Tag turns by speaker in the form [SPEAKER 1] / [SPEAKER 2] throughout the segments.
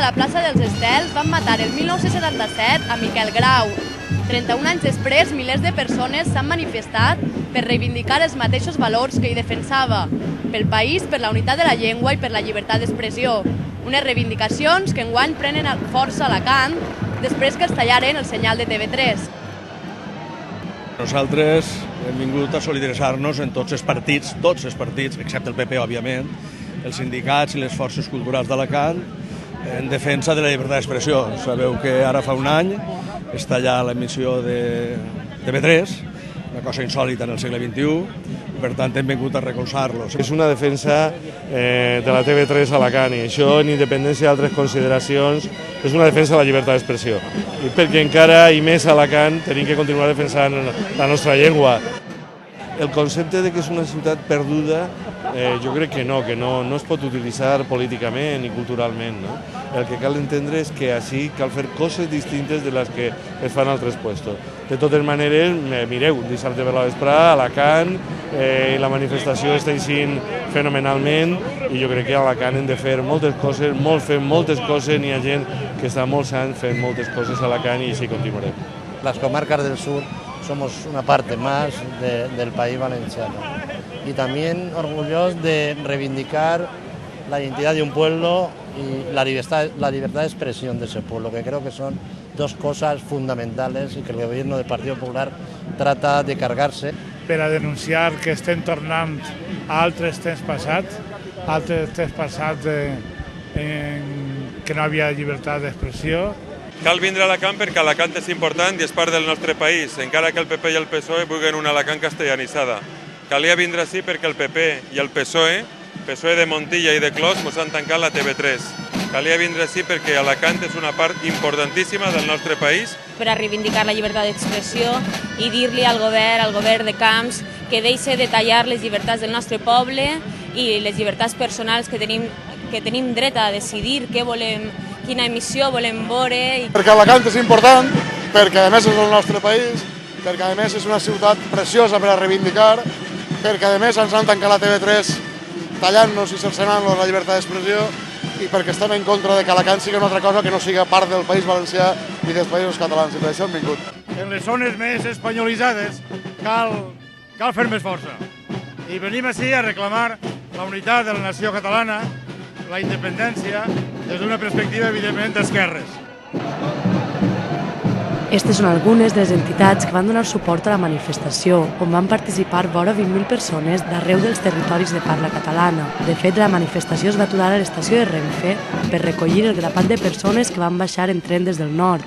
[SPEAKER 1] la plaça dels Estels van matar el 1977 a Miquel Grau. 31 anys després, milers de persones s'han manifestat per reivindicar els mateixos valors que hi defensava, pel país, per la unitat de la llengua i per la llibertat d'expressió. Unes reivindicacions que enguany prenen força a Alacant després que els tallaren el senyal de TV3.
[SPEAKER 2] Nosaltres hem vingut a solidaritzar-nos en tots els partits, excepte el PP, òbviament, els sindicats i les forces culturals d'Alacant, en defensa de la llibertat d'expressió. Sabeu que ara fa un any es talla l'emissió de TV3, una cosa insòlita en el segle XXI, i per tant hem vingut a recolzar-los.
[SPEAKER 3] És una defensa de la TV3 a Alacant i això, en independència d'altres consideracions, és una defensa de la llibertat d'expressió. I perquè encara, i més a Alacant, tenim que continuar defensant la nostra llengua. El concepte de que és una ciutat perduda, jo crec que no es pot utilitzar políticament i culturalment. No? El que cal entendre és que així cal fer coses distintes de les que es fan a altres llocs. De totes maneres, mireu, dissabte per la vesprada, Alacant, la manifestació està eixint fenomenalment i jo crec que a Alacant hem de fer moltes coses, fem moltes coses, n'hi ha gent que està molts anys fent moltes coses a Alacant i així continuarem.
[SPEAKER 4] Les comarques del sur somos una parte más del país valenciano y también orgullosos de reivindicar la identidad de un pueblo y la libertad de expresión de ese pueblo, que creo que son dos cosas fundamentales y que el gobierno del Partido Popular trata de cargarse.
[SPEAKER 5] Per a denunciar que estem tornant a altres temps passats que no havia llibertat d'expressió.
[SPEAKER 6] Cal vindre a Alacant perquè Alacant és important i és part del nostre país, encara que el PP i el PSOE vulguin una Alacant castellanitzada. Calia vindre així perquè el PP i el PSOE de Montilla i de Clos, ens han tancat la TV3. Calia vindre així perquè Alacant és una part importantíssima del nostre país.
[SPEAKER 7] Per a reivindicar la llibertat d'expressió i dir-li al govern de Camps, que deixi de tallar les llibertats del nostre poble i les llibertats personals que tenim dret a decidir què volem, quina emissió volem veure.
[SPEAKER 8] Perquè Alacant és important, perquè a més és el nostre país, perquè a més és una ciutat preciosa per a reivindicar, perquè a més ens han tancat la TV3 tallant-nos i cercenant-nos la llibertat d'expressió i perquè estem en contra de que Alacant sigui una altra cosa que no sigui part del País Valencià i dels països catalans, i per això hem vingut.
[SPEAKER 5] En les zones més espanyolitzades cal fer més força i venim així a reclamar la unitat de la nació catalana, la independència, des d'una perspectiva, evidentment, d'esquerres.
[SPEAKER 9] Aquestes són algunes de les entitats que van donar suport a la manifestació, on van participar vora 20.000 persones d'arreu dels territoris de parla catalana. De fet, la manifestació es va aturar a l'estació de Renfe per recollir el grapat de persones que van baixar en tren des del nord.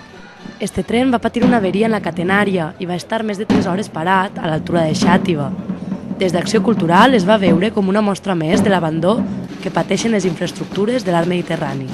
[SPEAKER 9] Este tren va patir una averia en la catenària i va estar més de 3 hores parat a l'altura de Xàtiva. Des d'Acció Cultural es va veure com una mostra més de l'abandó que pateixen les infraestructures de l'art mediterrani.